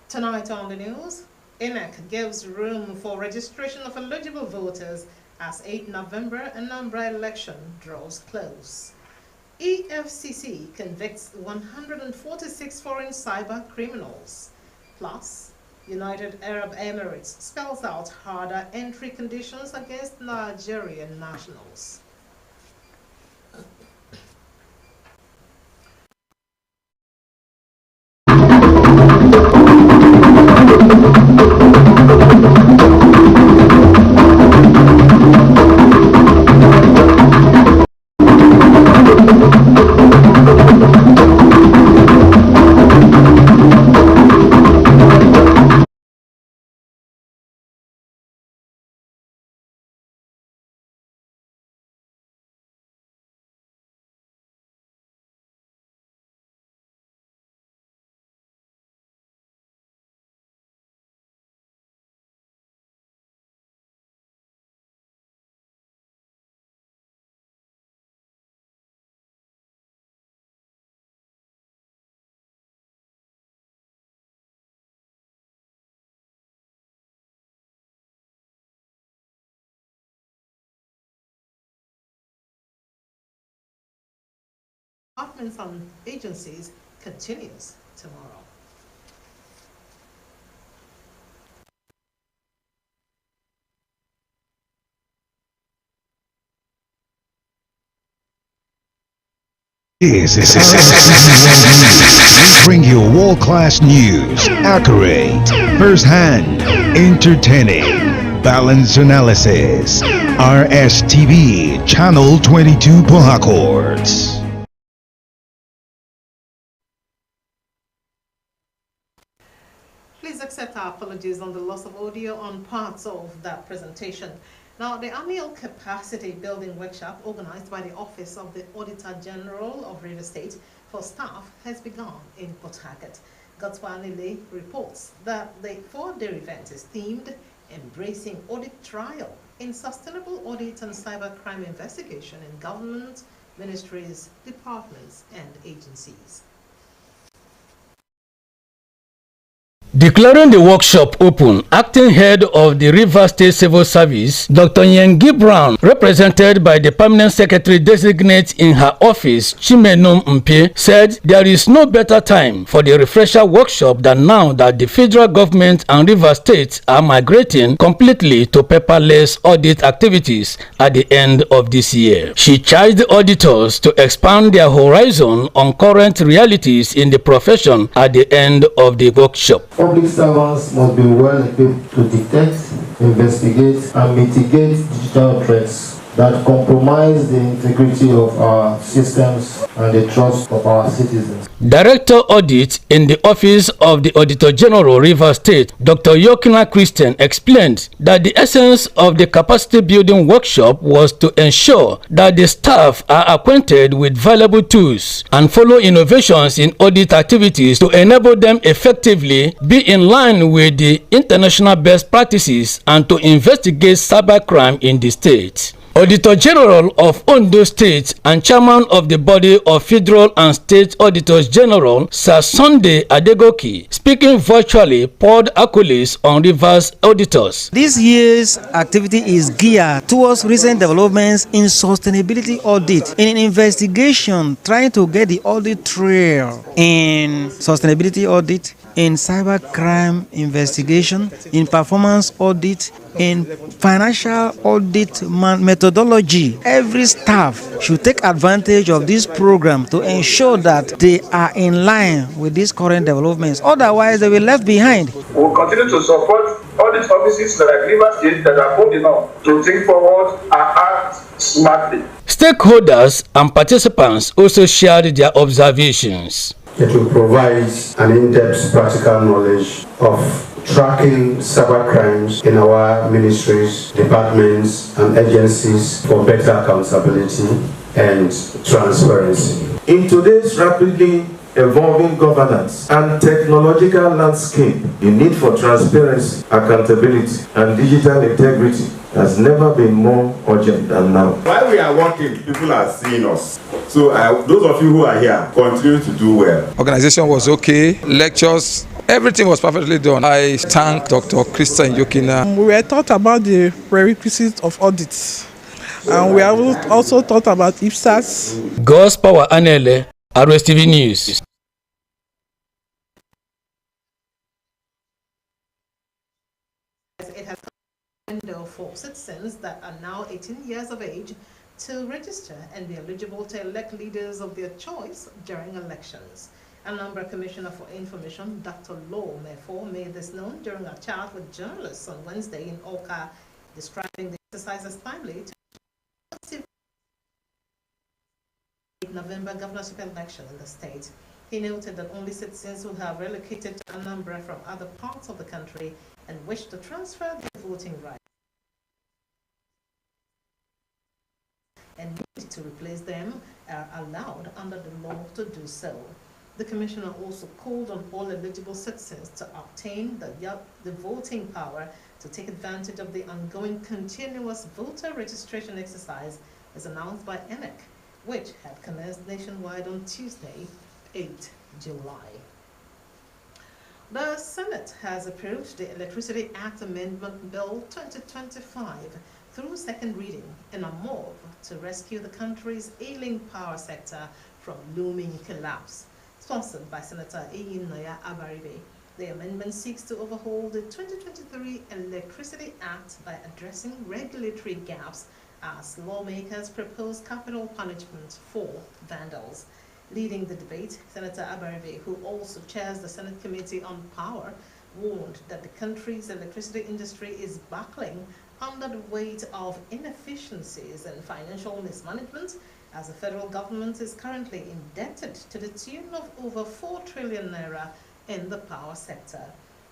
Tonight on the news, INEC gives room for registration of eligible voters as 8 November Anambra election draws close. EFCC convicts 146 foreign cyber criminals. Plus, United Arab Emirates spells out harder entry conditions against Nigerian nationals. Departments and agencies continues tomorrow. This is bring you world-class news, accurate, first-hand, entertaining, balanced analysis. Rstv, Channel 22 Port Harcourt. Please accept our apologies on the loss of audio on parts of that presentation. Now, the annual capacity building workshop organized by the Office of the Auditor General of Rivers State for staff has begun in Port Harcourt. Gotswanile reports that the four-day event is themed Embracing Audit Trial in Sustainable Audit and Cybercrime Investigation in Government, Ministries, Departments, and Agencies. Declaring the workshop open, acting head of the Rivers State Civil Service, Dr. Yengi Brown, represented by the permanent secretary designate in her office, Chimenum Mpe, said there is no better time for the refresher workshop than now that the federal government and Rivers State are migrating completely to paperless audit activities at the end of this year. She charged the auditors to expand their horizon on current realities in the profession at the end of the workshop. Public servants must be well equipped to detect, investigate, and mitigate digital threats that compromise the integrity of our systems and the trust of our citizens. Director Audit in the Office of the Auditor General Rivers State, Dr. Yokina Christian, explained that the essence of the capacity building workshop was to ensure that the staff are acquainted with valuable tools and follow innovations in audit activities to enable them effectively be in line with the international best practices and to investigate cybercrime in the state. Auditor General of Ondo State and Chairman of the Body of Federal and State Auditors General, Sir Sunday Adegoki, speaking virtually, poured accolades on Rivers auditors. This year's activity is geared towards recent developments in sustainability audit, in an investigation trying to get the audit trail in sustainability audit, in cybercrime investigation, in performance audit, in financial audit methodology. Every staff should take advantage of this program to ensure that they are in line with these current developments. Otherwise, they will be left behind. We will continue to support audit offices like Rivers State that are bold enough to think forward and act smartly. Stakeholders and participants also shared their observations. It will provide an in-depth practical knowledge of tracking cybercrimes in our ministries, departments, and agencies for better accountability and transparency. In today's rapidly evolving governance and technological landscape, the need for transparency, accountability, and digital integrity has never been more urgent than now. While we are working, people are seeing us. So those of you who are here, continue to do well. Organization was okay. Lectures Everything was perfectly done. I thank Dr. Christian Yokina. We were taught about the prerequisites of audits, and we have also taught about IPSAS. God's Power Anele, Rstv News. It has a window for citizens that are now 18 years of age to register and be eligible to elect leaders of their choice during elections. Anambra Commissioner for Information, Dr. Lo Mefo, made this known during a chat with journalists on Wednesday in Oka, describing the exercise as timely to November governorship election in the state. He noted that only citizens who have relocated to Anambra from other parts of the country and wish to transfer their voting rights and need to replace them are allowed under the law to do so. The commissioner also called on all eligible citizens to obtain the voting power to take advantage of the ongoing continuous voter registration exercise as announced by ENEC, which had commenced nationwide on Tuesday, 8 July. The Senate has approved the Electricity Act Amendment Bill 2025 through second reading in a move to rescue the country's ailing power sector from looming collapse. Sponsored by Senator Eyinoya Abaribe, the amendment seeks to overhaul the 2023 Electricity Act by addressing regulatory gaps as lawmakers propose capital punishment for vandals. Leading the debate, Senator Abaribe, who also chairs the Senate Committee on Power, warned that the country's electricity industry is buckling under the weight of inefficiencies and financial mismanagement, as the federal government is currently indebted to the tune of over 4 trillion naira in the power sector.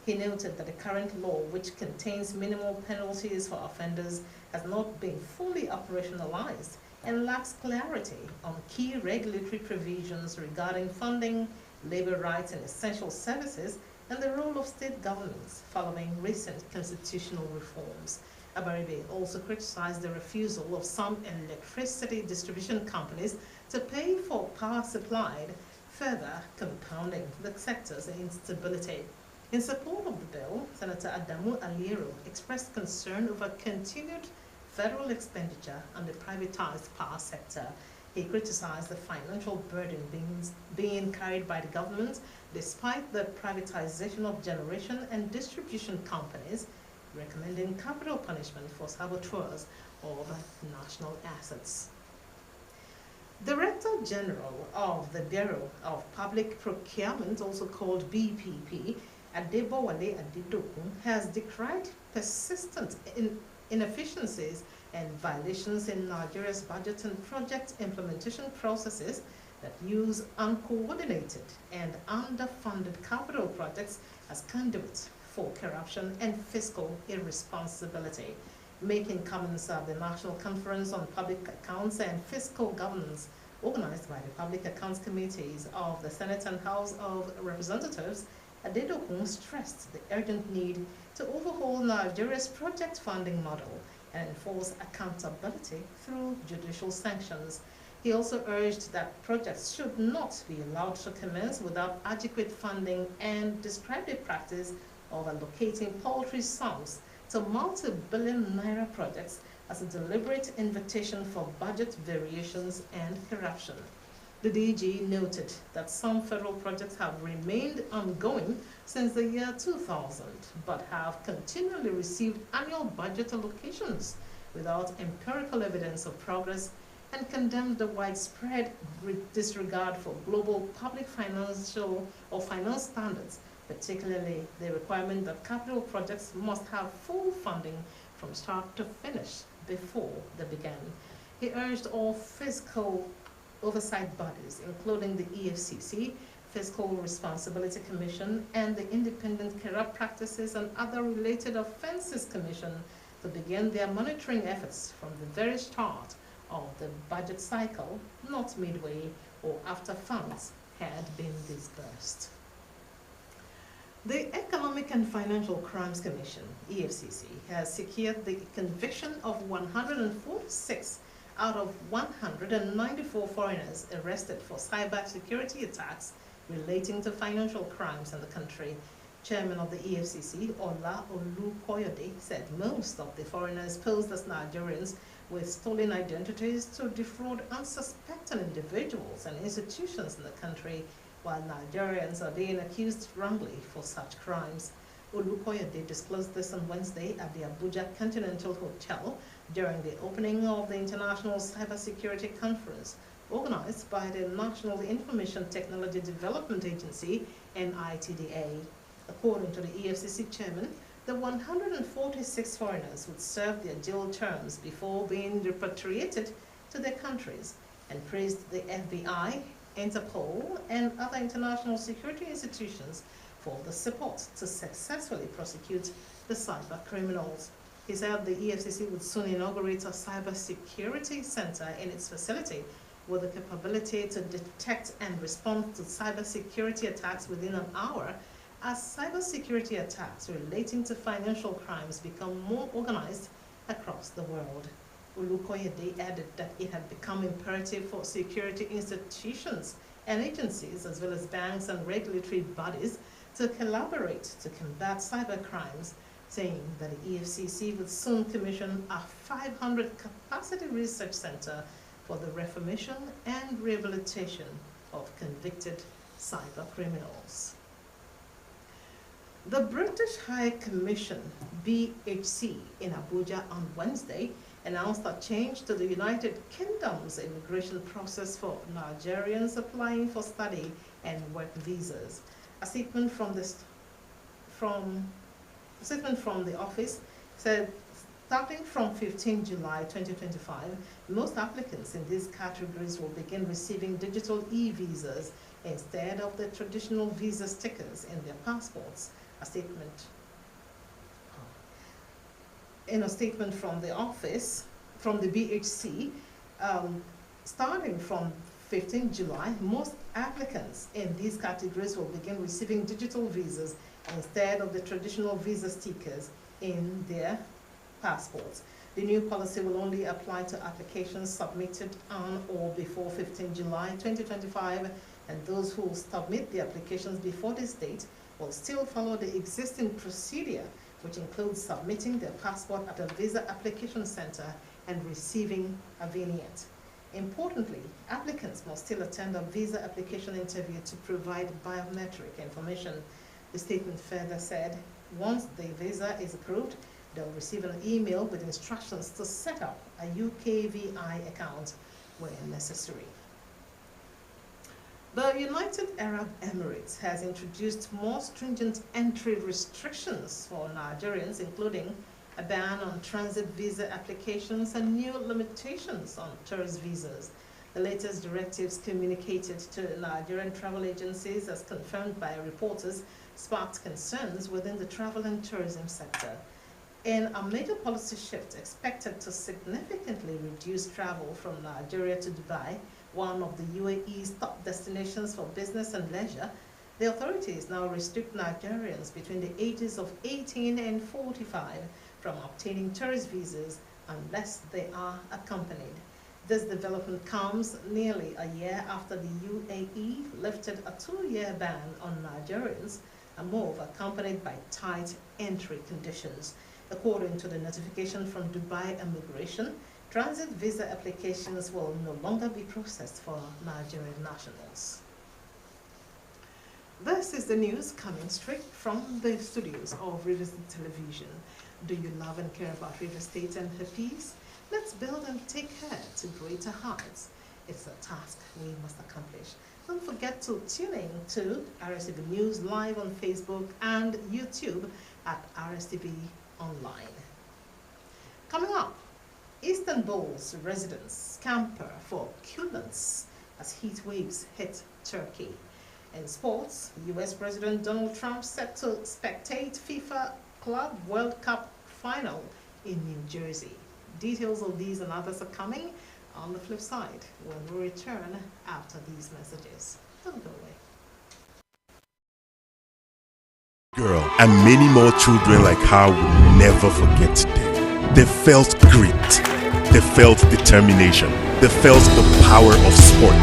He noted that the current law, which contains minimal penalties for offenders, has not been fully operationalized and lacks clarity on key regulatory provisions regarding funding, labor rights and essential services, and the role of state governments following recent constitutional reforms. Abaribe also criticized the refusal of some electricity distribution companies to pay for power supplied, further compounding the sector's instability. In support of the bill, Senator Adamu Aliero expressed concern over continued federal expenditure on the privatized power sector. He criticized the financial burden being carried by the government despite the privatization of generation and distribution companies, recommending capital punishment for saboteurs of national assets. Director General of the Bureau of Public Procurement, also called BPP, Adebowale Adedokun, has decried persistent inefficiencies and violations in Nigeria's budget and project implementation processes that use uncoordinated and underfunded capital projects as conduits for corruption and fiscal irresponsibility. Making comments at the National Conference on Public Accounts and Fiscal Governance, organized by the Public Accounts Committees of the Senate and House of Representatives, Adedokun stressed the urgent need to overhaul Nigeria's project funding model and enforce accountability through judicial sanctions. He also urged that projects should not be allowed to commence without adequate funding and described a practice of allocating paltry sums to multi-billion naira projects as a deliberate invitation for budget variations and corruption. The DG noted that some federal projects have remained ongoing since the year 2000, but have continually received annual budget allocations without empirical evidence of progress, and condemned the widespread disregard for global public financial or finance standards, particularly the requirement that capital projects must have full funding from start to finish before they begin. He urged all fiscal oversight bodies, including the EFCC, Fiscal Responsibility Commission, and the Independent Corrupt Practices and Other Related Offenses Commission, to begin their monitoring efforts from the very start of the budget cycle, not midway or after funds had been disbursed. The Economic and Financial Crimes Commission, EFCC, has secured the conviction of 146 out of 194 foreigners arrested for cyber security attacks relating to financial crimes in the country. Chairman of the EFCC, Ola Olukoyede, said most of the foreigners posed as Nigerians with stolen identities to defraud unsuspecting individuals and institutions in the country, while Nigerians are being accused wrongly for such crimes. Olukoyede disclosed this on Wednesday at the Abuja Continental Hotel during the opening of the International Cybersecurity Conference organized by the National Information Technology Development Agency, NITDA. According to the EFCC chairman, the 146 foreigners would serve their jail terms before being repatriated to their countries, and praised the FBI, Interpol, and other international security institutions for the support to successfully prosecute the cyber criminals. He said the EFCC would soon inaugurate a cybersecurity center in its facility with the capability to detect and respond to cybersecurity attacks within an hour, as cybersecurity attacks relating to financial crimes become more organized across the world. Olukoyede added that it had become imperative for security institutions and agencies, as well as banks and regulatory bodies, to collaborate to combat cyber crimes, saying that the EFCC would soon commission a 500 capacity research center for the reformation and rehabilitation of convicted cyber criminals. The British High Commission, BHC, in Abuja on Wednesday announced a change to the United Kingdom's immigration process for Nigerians applying for study and work visas. A statement from the office said, starting from 15 July 2025, most applicants in these categories will begin receiving digital e-visas instead of the traditional visa stickers in their passports. In a statement from the office, from the BHC, starting from 15 July, most applicants in these categories will begin receiving digital visas instead of the traditional visa stickers in their passports. The new policy will only apply to applications submitted on or before 15 July 2025, and those who submit the applications before this date will still follow the existing procedure, which includes submitting their passport at a visa application center and receiving a vignette. Importantly, applicants must still attend a visa application interview to provide biometric information. The statement further said, once the visa is approved, they'll receive an email with instructions to set up a UKVI account where necessary. The United Arab Emirates has introduced more stringent entry restrictions for Nigerians, including a ban on transit visa applications and new limitations on tourist visas. The latest directives communicated to Nigerian travel agencies, as confirmed by reporters, sparked concerns within the travel and tourism sector. In a major policy shift expected to significantly reduce travel from Nigeria to Dubai, one of the UAE's top destinations for business and leisure, the authorities now restrict Nigerians between the ages of 18 and 45 from obtaining tourist visas unless they are accompanied. This development comes nearly a year after the UAE lifted a 2-year ban on Nigerians, a move accompanied by tight entry conditions. According to the notification from Dubai Immigration, transit visa applications will no longer be processed for Nigerian nationals. This is the news coming straight from the studios of Rivers Television. Do you love and care about River State and her peace? Let's build and take her to greater heights. It's a task we must accomplish. Don't forget to tune in to Rstv News live on Facebook and YouTube at Rstv Online. Coming up, Istanbul's residents scamper for coolant as heat waves hit Turkey. In sports, US President Donald Trump set to spectate FIFA Club World Cup final in New Jersey. Details of these and others are coming on the flip side when we return after these messages. Don't go away. Girl and many more children like her will never forget today. They felt grit, they felt determination, they felt the power of sport.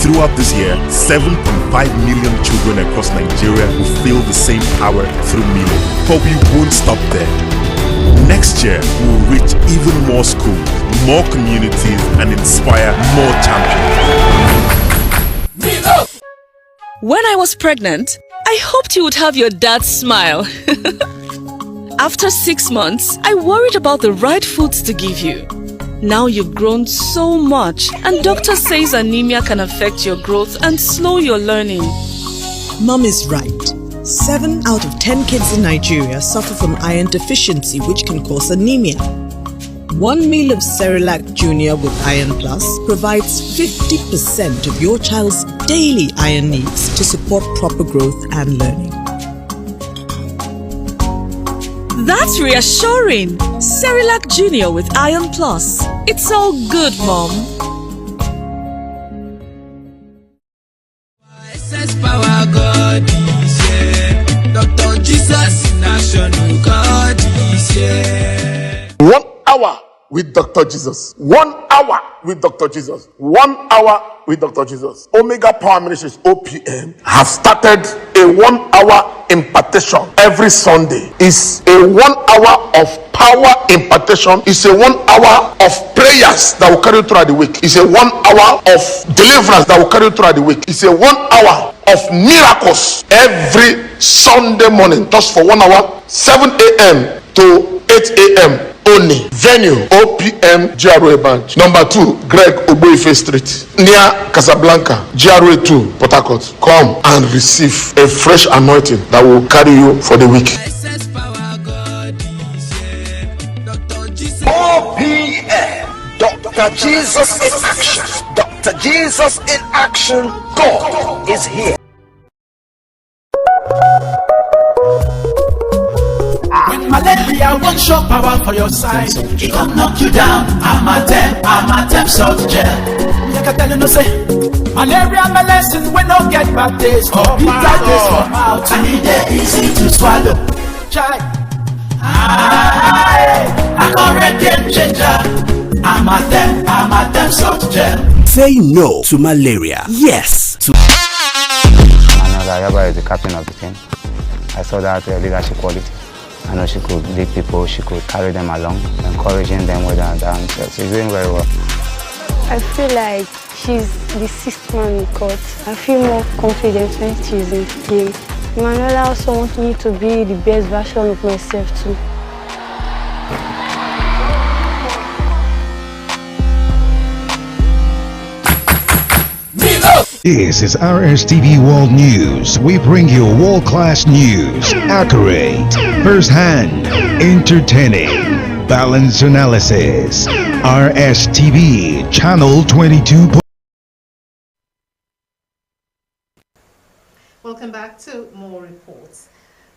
Throughout this year, 7.5 million children across Nigeria will feel the same power through Milo. But we won't stop there. Next year, we will reach even more schools, more communities, and inspire more champions. Milo! When I was pregnant, I hoped you would have your dad's smile. After 6 months, I worried about the right foods to give you. Now you've grown so much, and doctor says anemia can affect your growth and slow your learning. Mom is right. 7 out of 10 kids in Nigeria suffer from iron deficiency, which can cause anemia. 1 meal of Cerelac Junior with Iron Plus provides 50% of your child's daily iron needs to support proper growth and learning. That's reassuring. Cerelac Junior with Iron Plus. It's all good, Mom. Power God is here. Dr. Jesus in action, God is here. 1 hour with Dr. Jesus. 1 hour with Dr. Jesus. 1 hour with Dr. Jesus. Omega Power Ministries, OPM, have started a 1 hour impartation every Sunday. It's a 1 hour of power impartation. It's a 1 hour of prayers that will carry you throughout the week. It's a 1 hour of deliverance that will carry you throughout the week. It's a 1 hour of miracles every Sunday morning, just for 1 hour, 7 a.m. to 8 a.m. only. Venue OPM GRA branch. Number 2, Greg Oboife Street, near Casablanca, GRA 2, Port Harcourt. Come and receive a fresh anointing that will carry you for the week. OPM, Dr. Jesus in action. Dr. Jesus in action. God is here. When malaria won't show power for your side, it can knock you down. I'm a temp salt gel. You can tell you no say malaria medicine we no get bad days or bitter days for mouth, and it easy to swallow. Try. I got a game changer. I'm a temp salt gel. Say no to malaria. Yes to. Another is the captain of the team. I saw that leadership quality. I know she could lead people, she could carry them along, encouraging them with her dance. She's doing very well. I feel like she's the 6th man in court. I feel more confident when she's in the game. Manuela also wants me to be the best version of myself too. This is Rstv World News. We bring you world-class news, accurate, first-hand, entertaining, balanced analysis. Rstv Channel 22. Welcome back to more reports.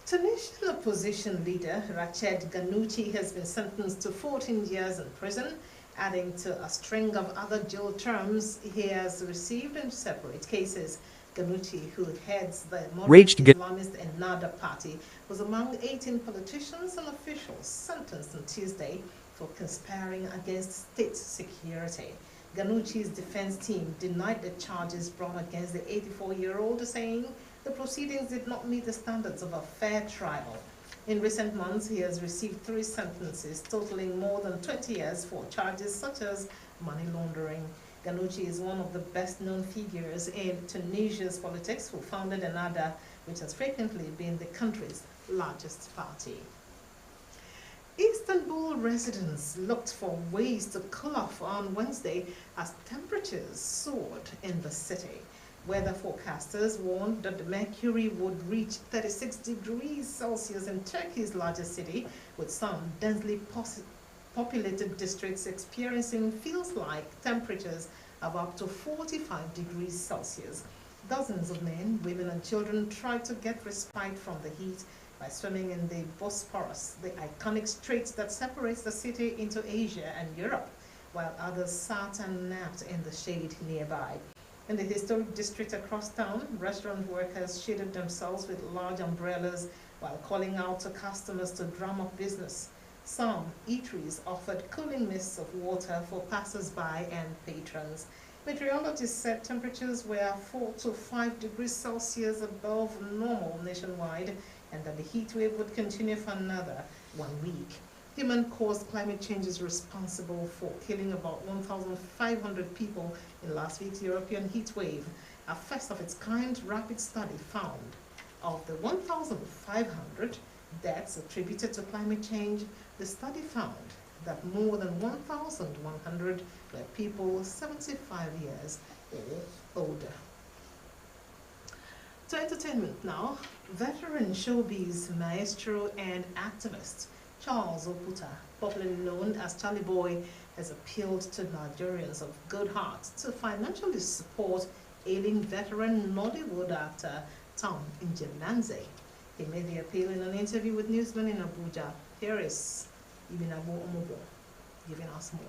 Tunisian opposition leader Rached Ghannouchi has been sentenced to 14 years in prison, adding to a string of other jail terms he has received in separate cases. Ghannouchi, who heads the moderate Islamist Ennahda party, was among 18 politicians and officials sentenced on Tuesday for conspiring against state security. Ghannouchi's defense team denied the charges brought against the 84-year-old, saying the proceedings did not meet the standards of a fair trial. In recent months, he has received 3 sentences totaling more than 20 years for charges such as money laundering. Ghannouchi is one of the best-known figures in Tunisia's politics, who founded Ennahda, which has frequently been the country's largest party. Istanbul residents looked for ways to cool off on Wednesday as temperatures soared in the city. Weather forecasters warned that the mercury would reach 36 degrees Celsius in Turkey's largest city, with some densely populated districts experiencing feels-like temperatures of up to 45 degrees Celsius. Dozens of men, women and children tried to get respite from the heat by swimming in the Bosphorus, the iconic strait that separates the city into Asia and Europe, while others sat and napped in the shade nearby. In the historic district across town, restaurant workers shaded themselves with large umbrellas while calling out to customers to drum up business. Some eateries offered cooling mists of water for passers-by and patrons. Meteorologists said temperatures were 4 to 5 degrees Celsius above normal nationwide and that the heat wave would continue for another 1 week. Human-caused climate change is responsible for killing about 1,500 people in last week's European heat wave, a first of its kind rapid study found. Of the 1,500 deaths attributed to climate change, the study found that more than 1,100 were people 75 years or older. To entertainment now, veteran showbiz maestro and activist Charles Oputa, popularly known as Charlie Boy, has appealed to Nigerians of good heart to financially support ailing veteran Nollywood actor Tom Njemanze. He made the appeal in an interview with newsmen in Abuja. Here is Ibinabo Omobo giving us more.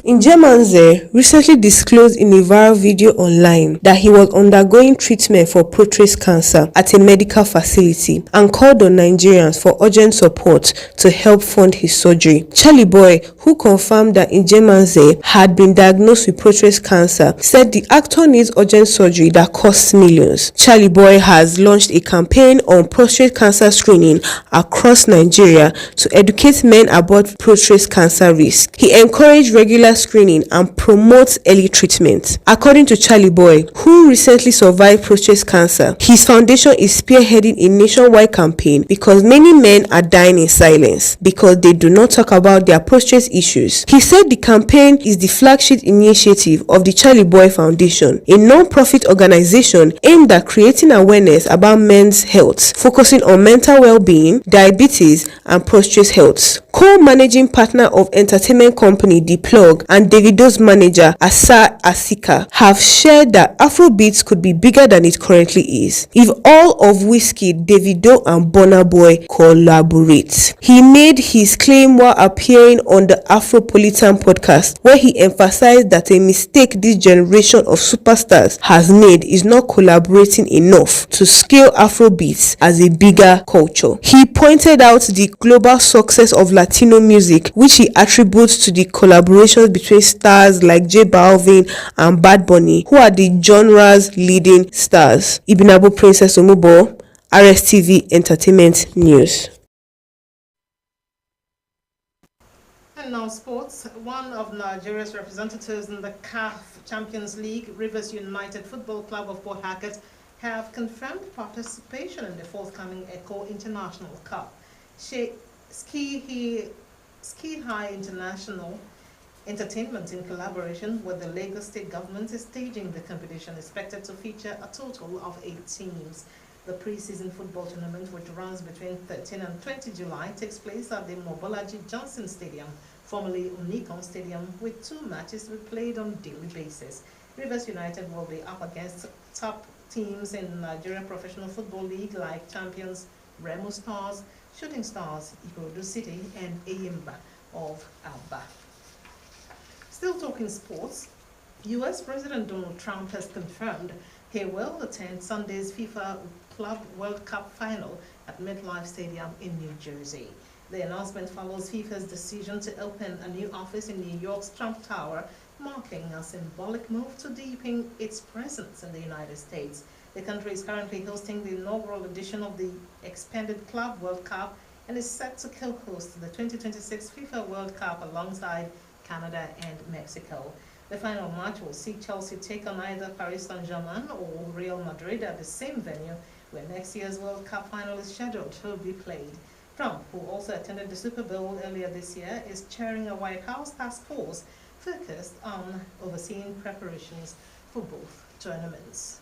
Njemanze recently disclosed in a viral video online that he was undergoing treatment for prostate cancer at a medical facility and called on Nigerians for urgent support to help fund his surgery. Charlie Boy, who confirmed that Njemanze had been diagnosed with prostate cancer, said the actor needs urgent surgery that costs millions. Charlie Boy has launched a campaign on prostate cancer screening across Nigeria to educate men about prostate cancer risk. He encouraged regular screening and promotes early treatment. According to Charlie Boy, who recently survived prostate cancer, his foundation is spearheading a nationwide campaign because many men are dying in silence because they do not talk about their prostate issues. He said the campaign is the flagship initiative of the Charlie Boy Foundation, a non-profit organization aimed at creating awareness about men's health, focusing on mental well-being, diabetes, and prostate health. Co-managing partner of entertainment company The Plug and Davido's manager Asa Asika have shared that Afrobeats could be bigger than it currently is if all of Wizkid, Davido and Burna Boy collaborate. He made his claim while appearing on the Afropolitan podcast, where he emphasized that a mistake this generation of superstars has made is not collaborating enough to scale Afrobeats as a bigger culture. He pointed out the global success of Latino music, which he attributes to the collaborations between stars like J Balvin and Bad Bunny, who are the genre's leading stars. Ibinabo Princess Omubo, Rstv Entertainment News. And now sports. One of Nigeria's representatives in the CAF Champions League, Rivers United Football Club of Port Harcourt, have confirmed participation in the forthcoming Echo International Cup. Ski High International Entertainment, in collaboration with the Lagos State Government, is staging the competition, expected to feature a total of 8 teams. The pre-season football tournament, which runs between 13 and 20 July, takes place at the Mobolaji Johnson Stadium, formerly Unicom Stadium, with 2 matches to be played on a daily basis. Rivers United will be up against top teams in Nigeria Professional Football League like champions Remo Stars, Shooting Stars, Ikorodu City, and Eyimba of Aba. Still talking sports, U.S. President Donald Trump has confirmed he will attend Sunday's FIFA Club World Cup final at MetLife Stadium in New Jersey. The announcement follows FIFA's decision to open a new office in New York's Trump Tower, marking a symbolic move to deepen its presence in the United States. The country is currently hosting the inaugural edition of the expanded Club World Cup and is set to co-host the 2026 FIFA World Cup alongside Canada and Mexico. The final match will see Chelsea take on either Paris Saint-Germain or Real Madrid at the same venue where next year's World Cup final is scheduled to be played. Trump, who also attended the Super Bowl earlier this year, is chairing a White House task force focused on overseeing preparations for both tournaments.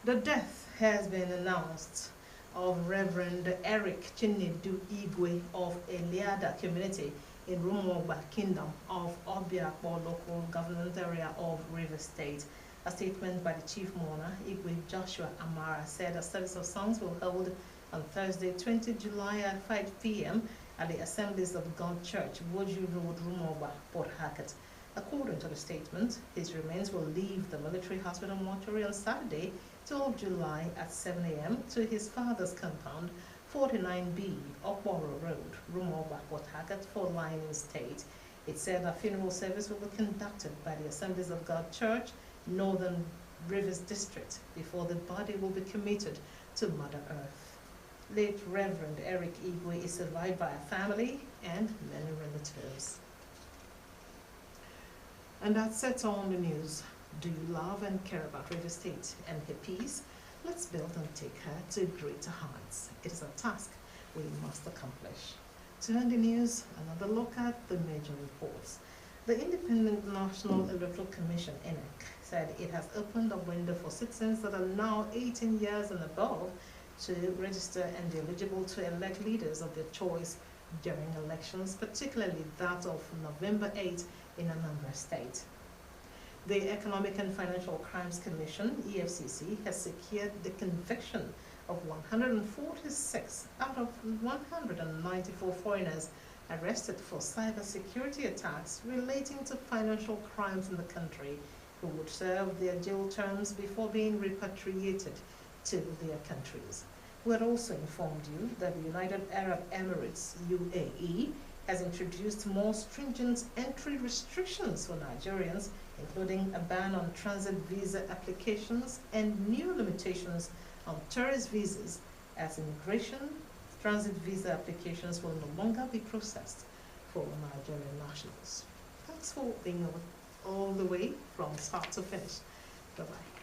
The death has been announced of Reverend Eric Chinedu Igwe of Eliada community in Rumogba Kingdom of Obiakpo local government area of Rivers State. A statement by the chief mourner, Igwe Joshua Amara, said a service of songs will hold on Thursday, 20 July at 5 p.m. at the Assemblies of God Church, Woju Road, Rumogba, Port Harcourt. According to the statement, his remains will leave the military hospital mortuary on Saturday, 12 July at 7 a.m. to his father's compound, 49B, Okboro Road, Rumoba, Port Harcourt, for Lion State. It said a funeral service will be conducted by the Assemblies of God Church, Northern Rivers District, before the body will be committed to Mother Earth. Late Reverend Eric Igwe is survived by a family and many relatives. And that's it on the news. Do you love and care about River State and her peace? Let's build and take her to greater heights. It is a task we must accomplish. To end the news, another look at the major reports. The Independent National Electoral Commission, INEC, said it has opened a window for citizens that are now 18 years and above to register and be eligible to elect leaders of their choice during elections, particularly that of November 8 in Anambra State. The Economic and Financial Crimes Commission, EFCC, has secured the conviction of 146 out of 194 foreigners arrested for cybersecurity attacks relating to financial crimes in the country, who would serve their jail terms before being repatriated to their countries. We had also informed you that the United Arab Emirates, UAE, has introduced more stringent entry restrictions for Nigerians, including a ban on transit visa applications and new limitations on tourist visas, as immigration transit visa applications will no longer be processed for Nigerian nationals. Thanks for being all the way from start to finish. Bye-bye.